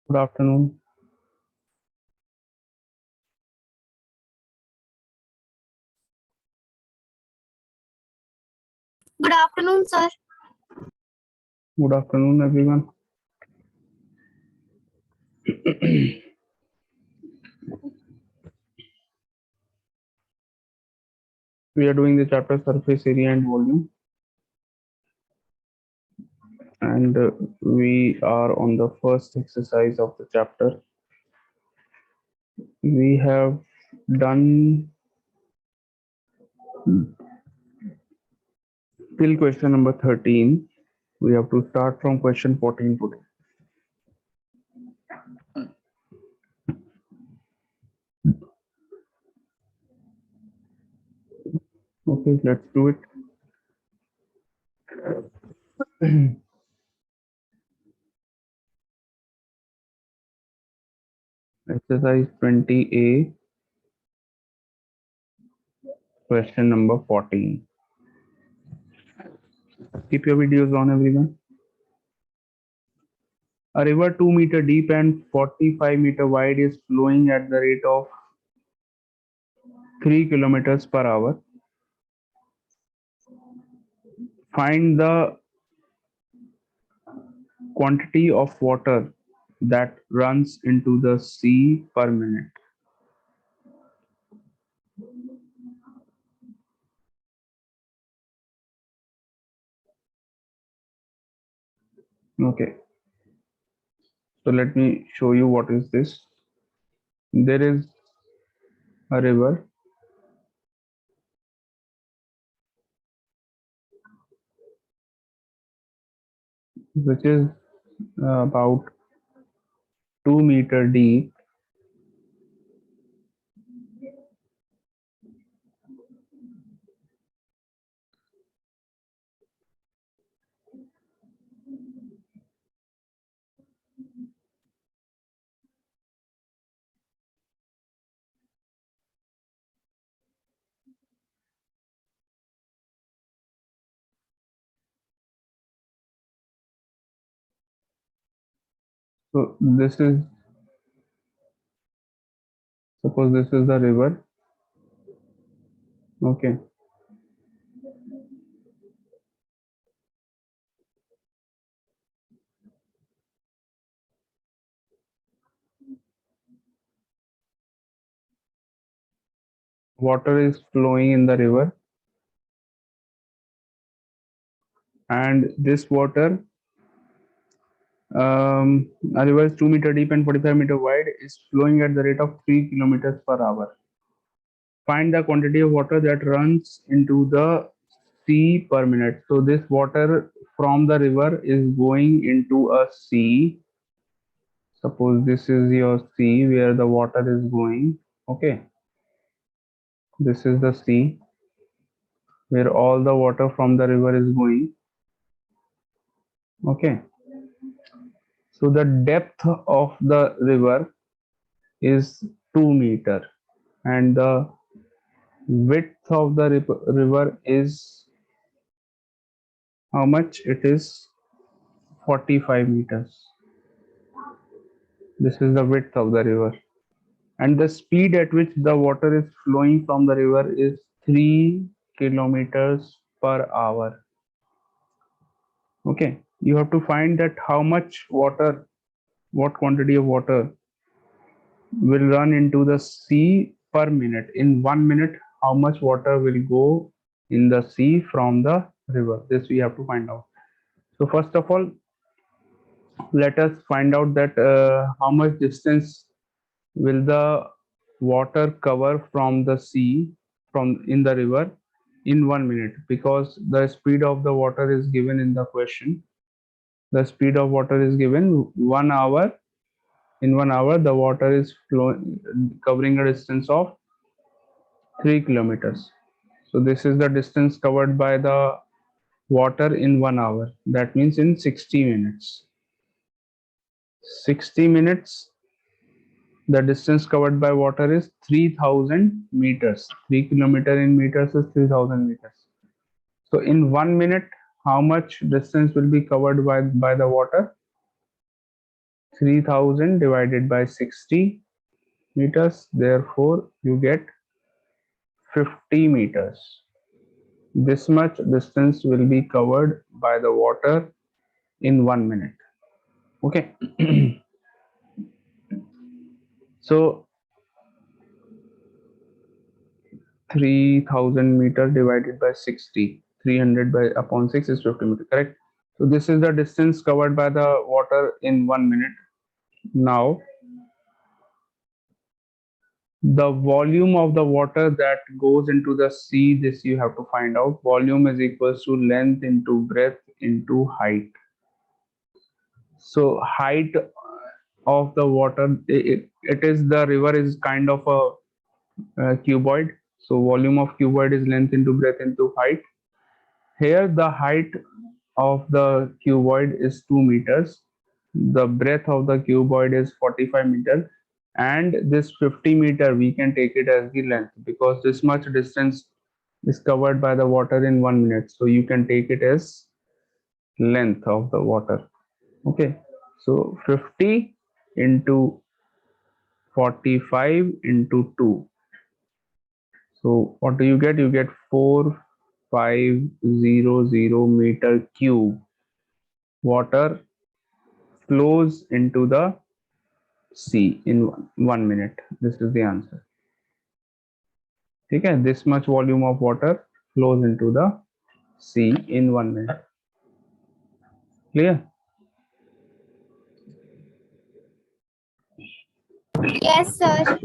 Good afternoon. Good afternoon, sir. Good afternoon, everyone. We are doing the chapter surface area and volume, and we are on the first exercise of the chapter. We have done till question number 13. We have to start from question 14 today. Okay, let's do it. Exercise 20A, question number 14. Keep your videos on, everyone. A river 2 meter deep and 45-meter wide is flowing at the rate of 3 kilometers per hour. Find the quantity of water that runs into the sea per minute. Okay, so let me show you what is this. There is a river which is about 2 meter deep so this is, suppose this is the river. Okay, water is flowing in the river, and this water, a river is 2 meter deep and 45-meter wide, is flowing at the rate of 3 kilometers per hour. Find the quantity of water that runs into the sea per minute. So this water from the river is going into a sea. Suppose this is your sea where the water is going. Okay, this is the sea where all the water from the river is going. Okay, so the depth of the river is 2 meter, and the width of the river is how much? It is 45 meters. This is the width of the river, and the speed at which the water is flowing from the river is 3 kilometers per hour. Okay, you have to find that how much water, what quantity of water will run into the sea per minute. In 1 minute, how much water will go in the sea from the river? This we have to find out. So first of all, let us find out that how much distance will the water cover from the sea, from in the river, in 1 minute, because the speed of the water is given in the question. The speed of water is given 1 hour. In 1 hour the water is flowing, covering a distance of 3 kilometers. So this is the distance covered by the water in 1 hour. That means in 60 minutes. 60 minutes, the distance covered by water is 3000 meters. 3 kilometer in meters is 3000 meters. So in 1 minute, how much distance will be covered by the water? 3000 divided by 60 meters, therefore you get 50 meters. This much distance will be covered by the water in 1 minute. Okay. So 3000 meter divided by 60, 300 by upon 6 is 50 meter, correct? So this is the distance covered by the water in 1 minute. Now the volume of the water that goes into the sea, this you have to find out. Volume is equals to length into breadth into height. So height of the water, it is, the river is kind of a cuboid. So volume of cuboid is length into breadth into height. Here the height of the cuboid is 2 meters. The breadth of the cuboid is 45 meters, and this 50 meter we can take it as the length, because this much distance is covered by the water in 1 minute. So you can take it as length of the water. Okay. So 50 into 45 into 2. So what do you get? You get 4500 meter cube water flows into the sea in 1 minute. This is the answer. Okay, this much volume of water flows into the sea in 1 minute. Clear? Yes, sir.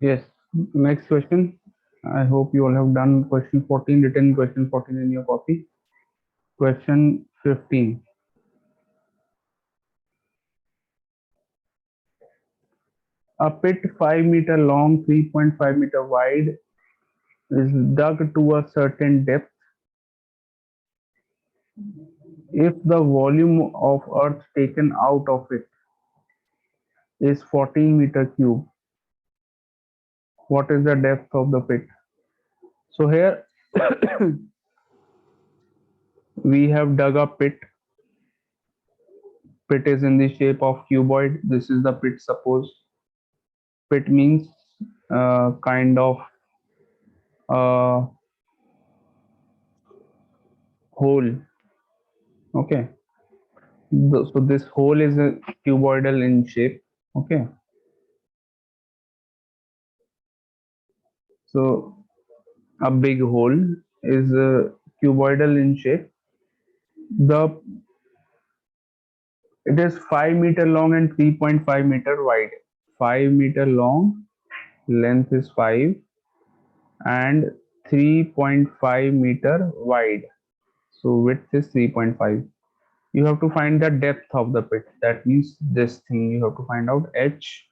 Yes. Next question. I hope you all have done question 14, written question 14 in your copy. Question 15. A pit 5 meter long, 3.5 meter wide is dug to a certain depth. If the volume of earth taken out of it is 14 meter cube, what is the depth of the pit? So here we have dug a pit. Pit is in the shape of cuboid. This is the pit, suppose. Pit means kind of uh, hole. Okay. So this hole is a cuboidal in shape. Okay. So a big hole is cuboidal in shape. The It is 5 meter long and 3.5 meter wide. 5 meter long, length is 5, and 3.5 meter wide. So width is 3.5. You have to find the depth of the pit. That means this thing you have to find out h.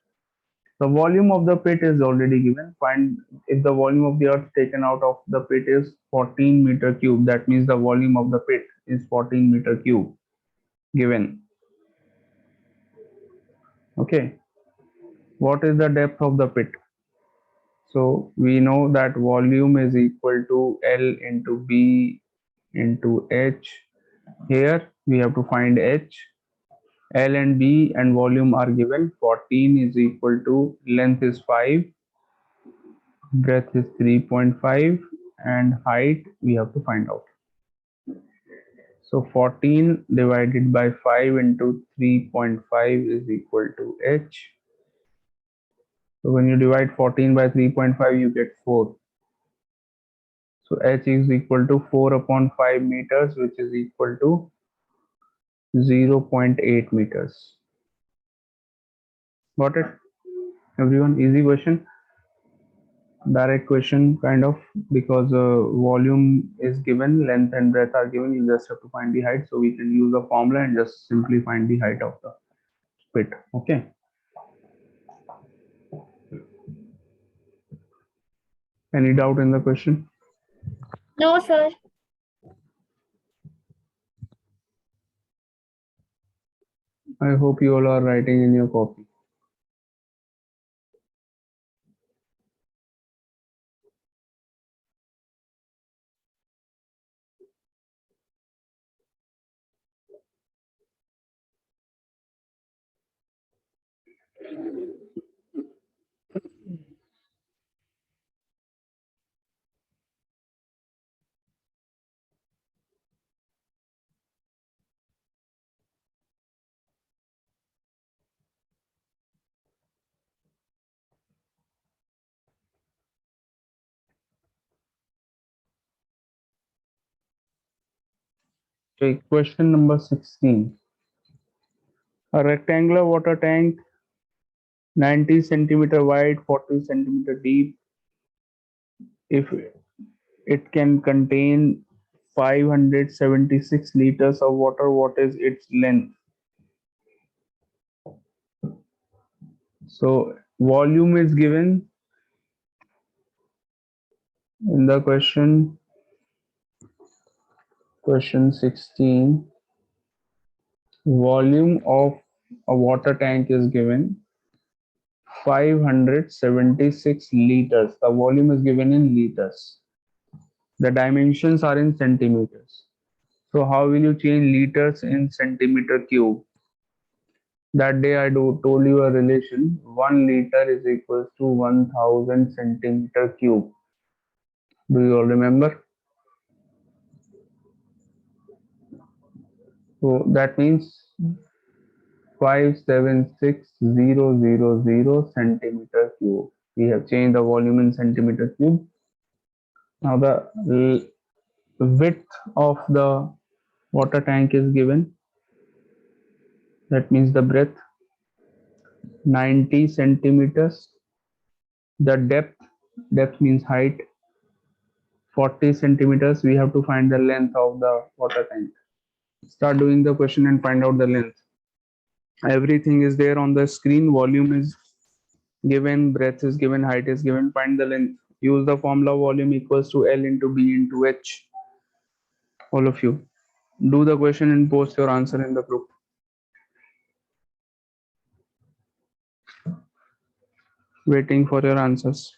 The volume of the pit is already given. Find if the volume of the earth taken out of the pit is 14 meter cube. That means the volume of the pit is 14 meter cube given. Okay. What is the depth of the pit? So we know that volume is equal to L into B into H. Here we have to find H. L and B and volume are given. 14 is equal to length is 5, breadth is 3.5, and height we have to find out. So 14 divided by 5 into 3.5 is equal to H. So when you divide 14 by 3.5, you get 4. So H is equal to 4 upon 5 meters, which is equal to 0.8 meters. Got it? Everyone, easy question. Direct question kind of, because volume is given, length and breadth are given. You just have to find the height. So we can use a formula and just simply find the height of the pit. Okay. Any doubt in the question? No, sir. I hope you all are writing in your copy. Okay, question number 16. A rectangular water tank 90 centimeter wide, 40 centimeter deep. If it can contain 576 liters of water, what is its length? So volume is given in the question 16. Volume of a water tank is given 576 liters. The volume is given in liters. The dimensions are in centimeters. So how will you change liters in centimeter cube? That day I told you a relation. 1 liter is equals to 1000 centimeter cube. Do you all remember? So that means 576,000 centimeter cube. We have changed the volume in centimeter cube. Now the width of the water tank is given. That means the breadth 90 centimeters. The depth means height, 40 centimeters. We have to find the length of the water tank. Start doing the question and find out the length. Everything is there on the screen. Volume is given, breadth is given, height is given. Find the length. Use the formula volume equals to L into B into H. All of you. Do the question and post your answer in the group. Waiting for your answers.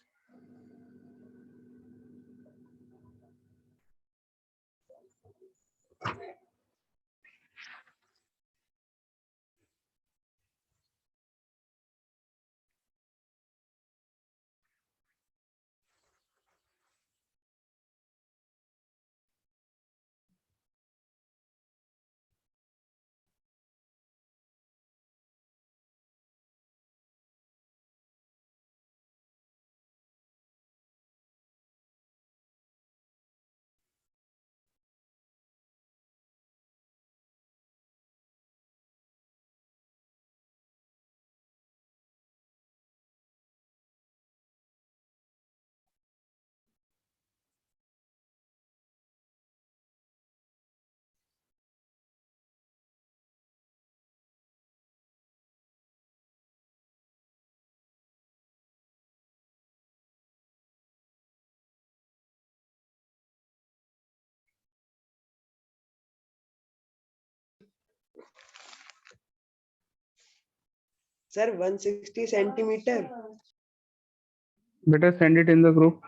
Sir, 160 centimeter. Better send it in the group.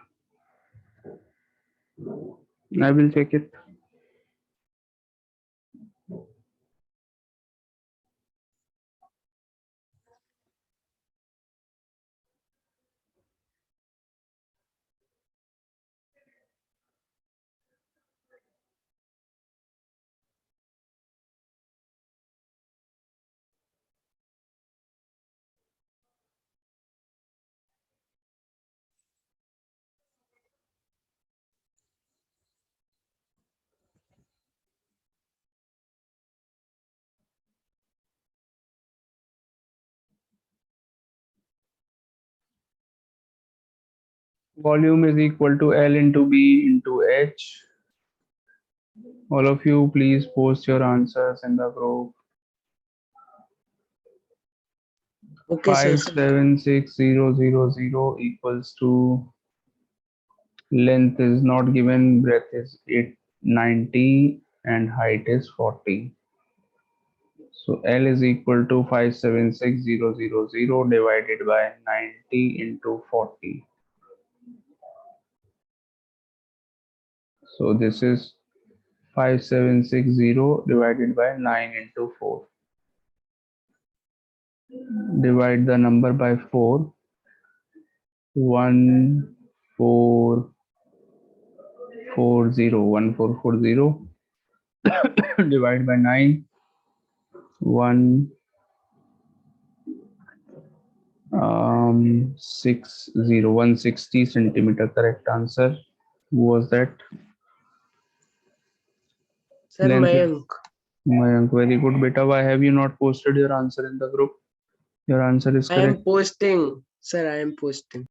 I will check it. Volume is equal to L into B into H. All of you, please post your answers in the group. Okay, sir. 576000 equals to length is not given, breadth is 890 and height is 40. So L is equal to 576000 divided by 90 into 40. So this is 5760 divided by 9 into 4. Divide the number by 4. 1440 divide by 9. 160 centimeter. Correct answer. Who was that? Sir, Length. Mayank. Mayank, very good. Beta, why have you not posted your answer in the group? Your answer is I correct. am posting. Sir, I am posting.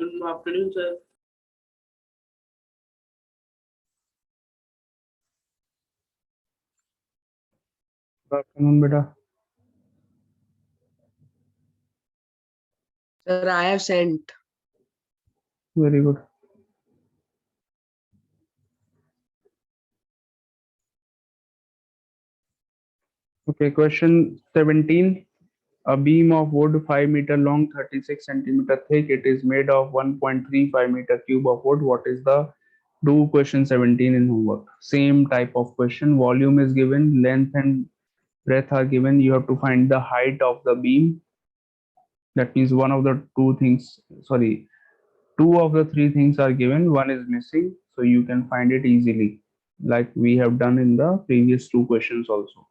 Good afternoon, sir. Good afternoon, beta. Sir, I have sent. Very good. Okay, question 17. A beam of wood 5 meter long, 36 centimeter thick. It is made of 1.35 meter cube of wood. What is the do question 17 in homework? Same type of question. Volume is given, length and breadth are given. You have to find the height of the beam. That means one of the two things, sorry, two of the three things are given, one is missing, so you can find it easily, like we have done in the previous two questions also.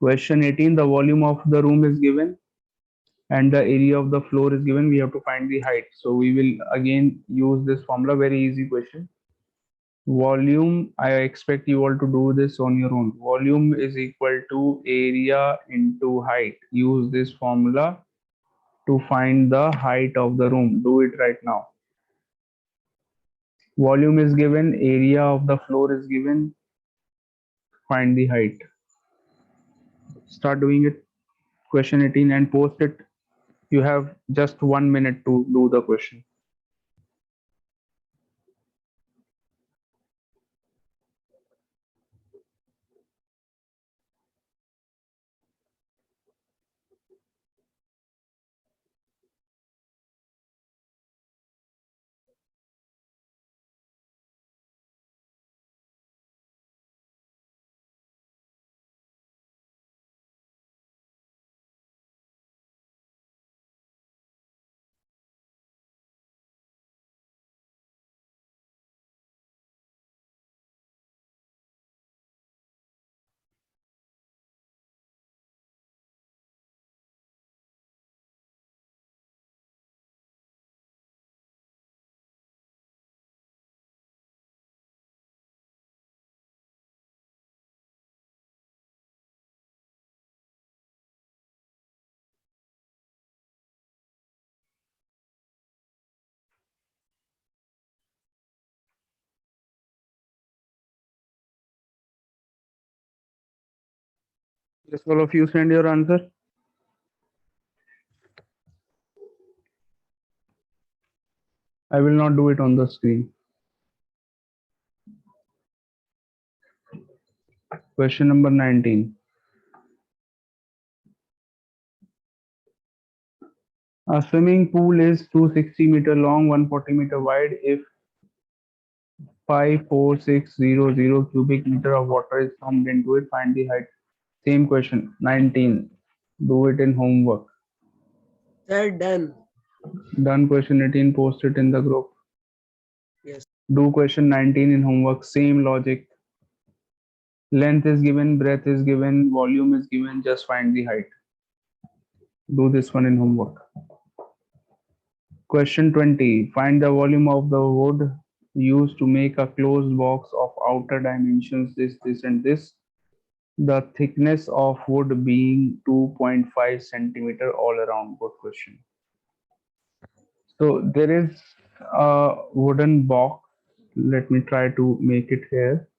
Question 18, the volume of the room is given and the area of the floor is given. We have to find the height. So we will again use this formula, very easy question. Volume, I expect you all to do this on your own. Volume is equal to area into height. Use this formula to find the height of the room. Do it right now. Volume is given, area of the floor is given, find the height. Start doing it. Question 18 and post it. You have just 1 minute to do the question. Just all of you send your answer. I will not do it on the screen. Question number 19. A swimming pool is 260-meter long, 140-meter wide. If 54600 cubic meter of water is pumped into it, find the height. Same question. 19. Do it in homework. Sir, done. Done. Question 18. Post it in the group. Yes. Do question 19 in homework. Same logic. Length is given, breadth is given, volume is given. Just find the height. Do this one in homework. Question 20. Find the volume of the wood used to make a closed box of outer dimensions this, and this. The thickness of wood being 2.5 centimeter all around. Good question. So there is a wooden box. Let me try to make it here.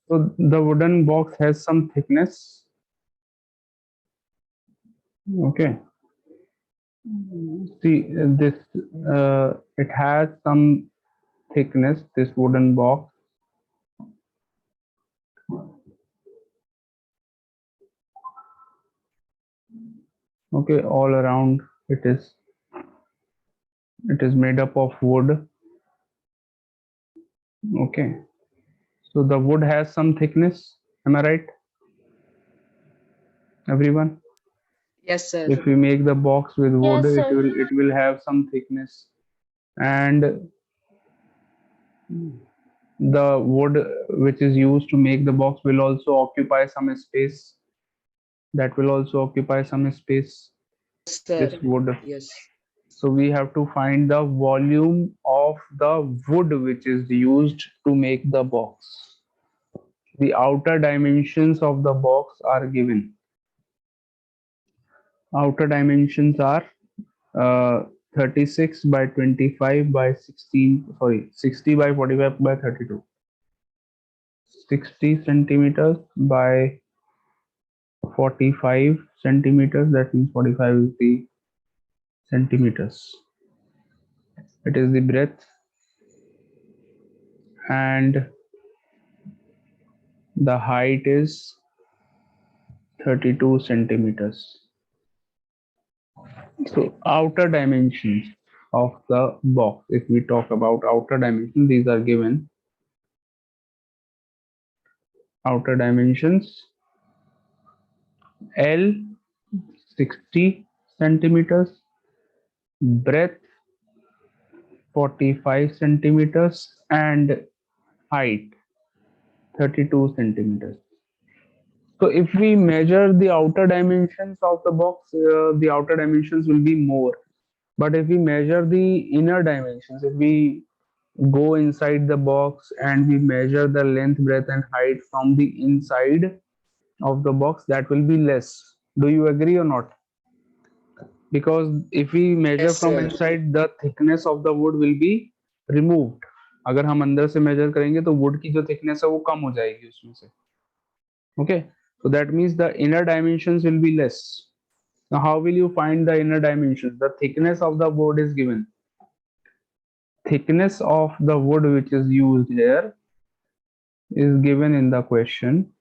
So the wooden box has some thickness. Okay. See this. It has some thickness. This wooden box. Okay, all around it is made up of wood. Okay, so the wood has some thickness. Am I right, everyone? Yes, sir. If we make the box with wood, Yes, it sir. will have some thickness, and the wood which is used to make the box will also occupy some space. That will also occupy some space. Sir. This wood. Yes. So we have to find the volume of the wood which is used to make the box. The outer dimensions of the box are given. Outer dimensions are uh, 36 by 25 by 16, sorry, 60 by 45 by 32. 60 centimeters by 45 centimeters, that means 45 is the centimeters. It is the breadth, and the height is 32 centimeters. So outer dimensions of the box, if we talk about outer dimensions, these are given. Outer dimensions: L 60 centimeters, breadth 45 centimeters, and height 32 centimeters. So if we measure the outer dimensions of the box, the outer dimensions will be more. But if we measure the inner dimensions, if we go inside the box and we measure the length, breadth, and height from the inside of the box, that will be less. Do you agree or not? Because if we measure Yes, from sir. inside, the thickness of the wood will be removed. अगर हम अंदर से major करेंगे तो would की जो thickness है वो कम हो जाएगी उसमें से. Okay, so that means the inner dimensions will be less. Now how will you find the inner dimensions? The thickness of the wood is given. Thickness of the wood which is used here is given in the question.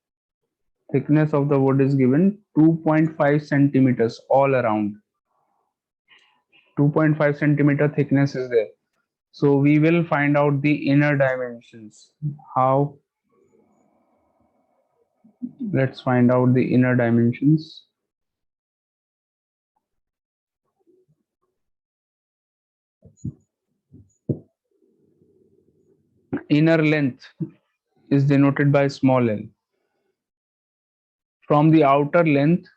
Thickness of the wood is given 2.5 centimeters all around. 2.5 centimeter thickness is there. So we will find out the inner dimensions. How? Let's find out the inner dimensions. Inner length is denoted by small l. From the outer length,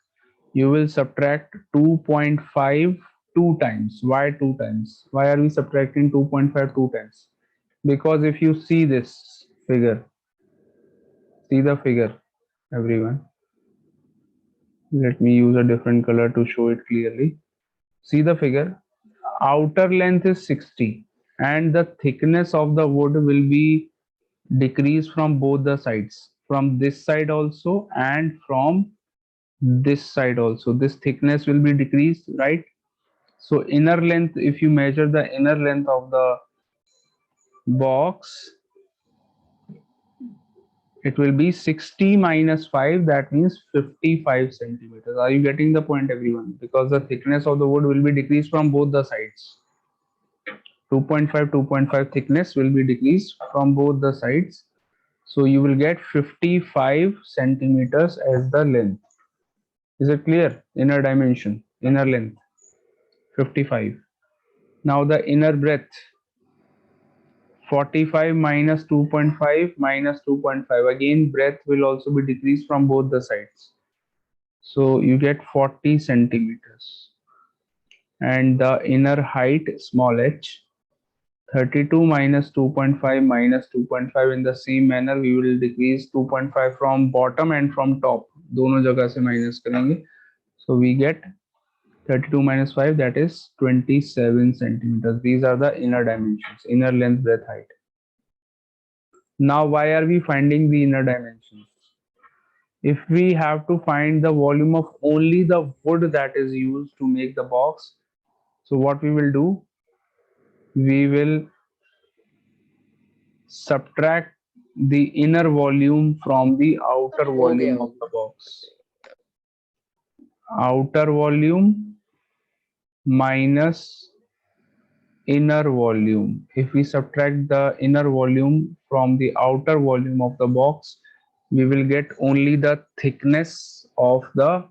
you will subtract 2.5 two times. Why two times? Why are we subtracting 2.5 two times? Because if you see this figure, see the figure, everyone. Let me use a different color to show it clearly. See the figure. Outer length is 60 and the thickness of the wood will be decreased from both the sides, from this side also and from this side also. This thickness will be decreased, right? So inner length, if you measure the inner length of the box, it will be 60 minus 5, that means 55 centimeters. Are you getting the point, everyone? Because the thickness of the wood will be decreased from both the sides. 2.5 thickness will be decreased from both the sides. So you will get 55 centimeters as the length. Is it clear? Inner dimension, inner length, 55. Now the inner breadth, 45 minus 2.5 minus 2.5. Again, breadth will also be decreased from both the sides. So you get 40 centimeters. And the inner height, small h, 32 minus 2.5 minus 2.5. In the same manner, we will decrease 2.5 from bottom and from top. दोनों जगह से minus करेंगे. So we get 32 minus 5, that is 27 centimeters. These are the inner dimensions, inner length, breadth, height. Now, why are we finding the inner dimensions? If we have to find the volume of only the wood that is used to make the box, so what we will do? We will subtract the inner volume from the outer हो गया volume of होगा. the box. Outer volume minus inner volume. If we subtract the inner volume from the outer volume of the box, we will get only the thickness of the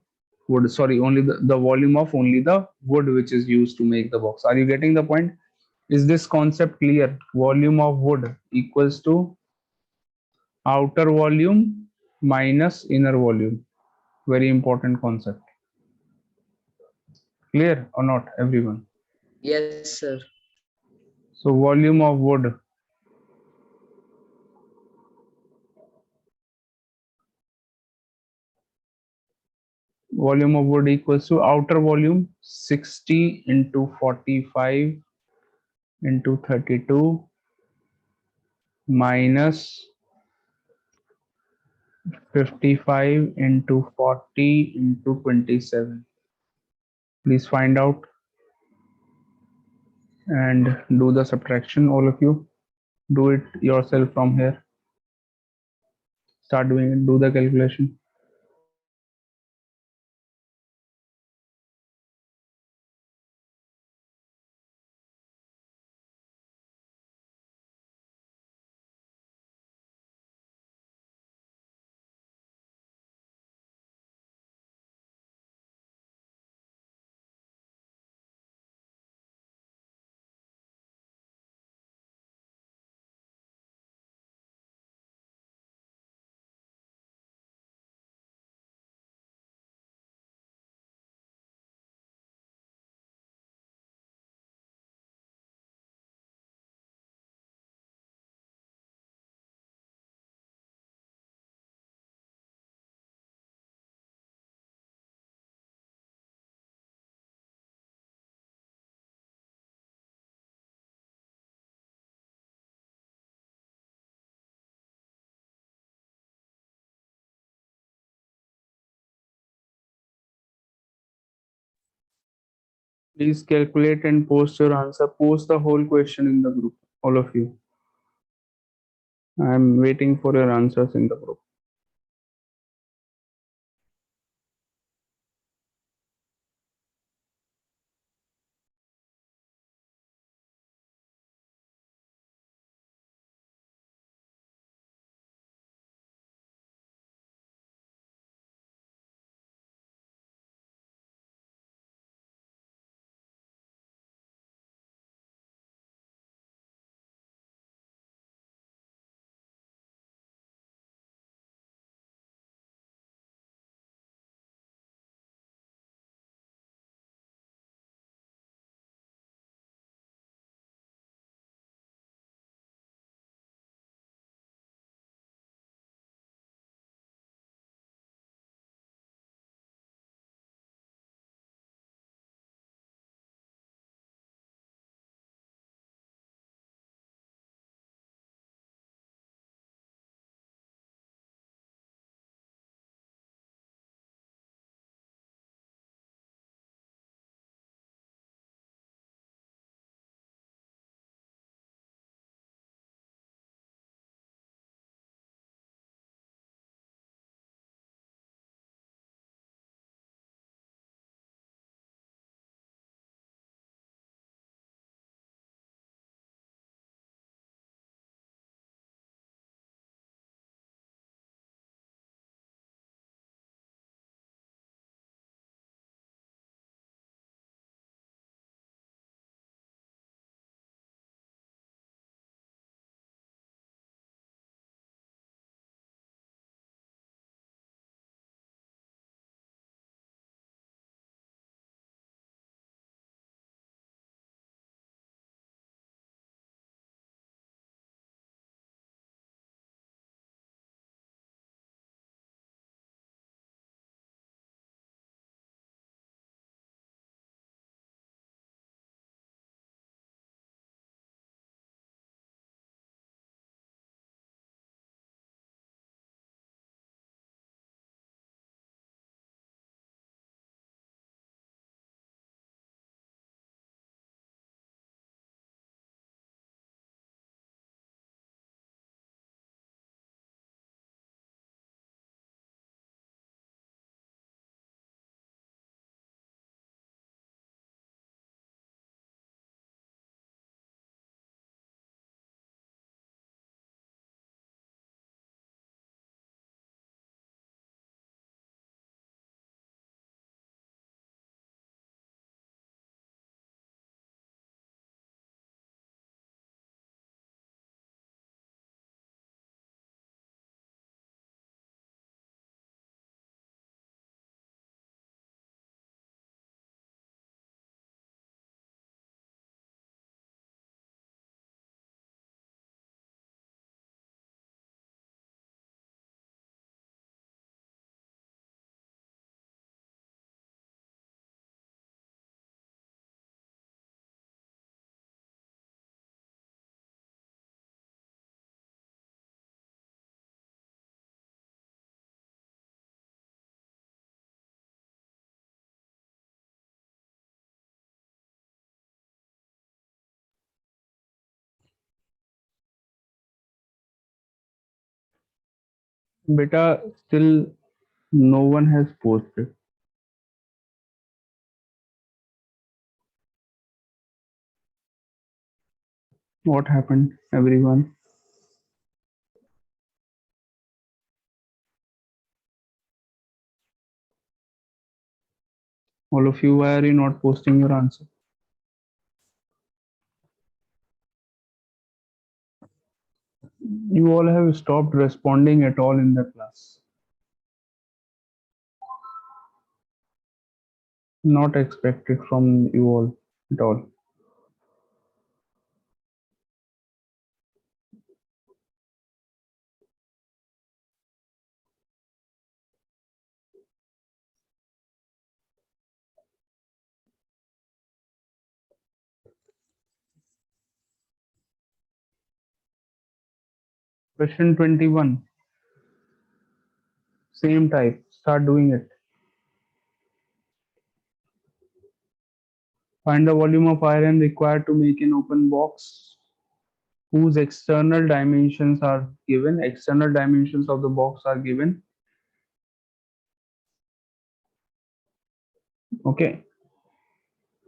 wood. Sorry, only the volume of only the wood which is used to make the box. Are you getting the point? Is this concept clear? Volume of wood equals to outer volume minus inner volume. Very important concept. Clear or not, everyone? Yes, sir. So volume of wood volume of wood equals to outer volume 60 into 45 into 32 minus 55 into 40 into 27. Please find out and do the subtraction, all of you. Do it yourself from here. Start doing it, do the calculation. Please calculate and post your answer. Post the whole question in the group, all of you. I am waiting for your answers in the group. Beta, still no one has posted. What happened, everyone? All of you, why are you not posting your answer? You all have stopped responding at all in the class. Not expected from you all at all. Question 21. Same type. Start doing it. Find the volume of iron required to make an open box whose external dimensions are given. External dimensions of the box are given. Okay.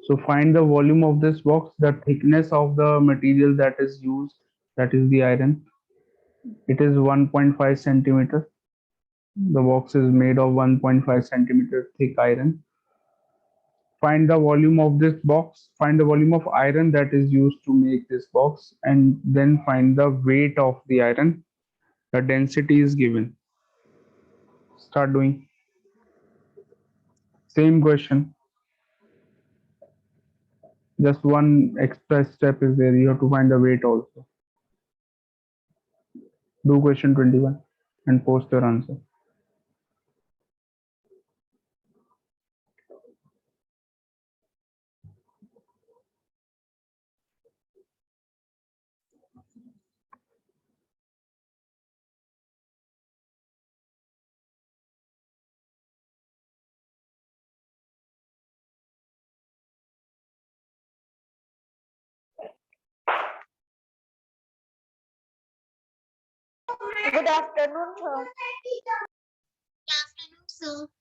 So find the volume of this box, the thickness of the material that is used, that is the iron. It is 1.5 centimeter. The box is made of 1.5 centimeter thick iron. Find the volume of this box, find the volume of iron that is used to make this box, and then find the weight of the iron. The density is given. Start doing. Same question. Just one extra step is there. You have to find the weight also. Do question 21 and post your answer. Good afternoon, sir. Good afternoon, sir.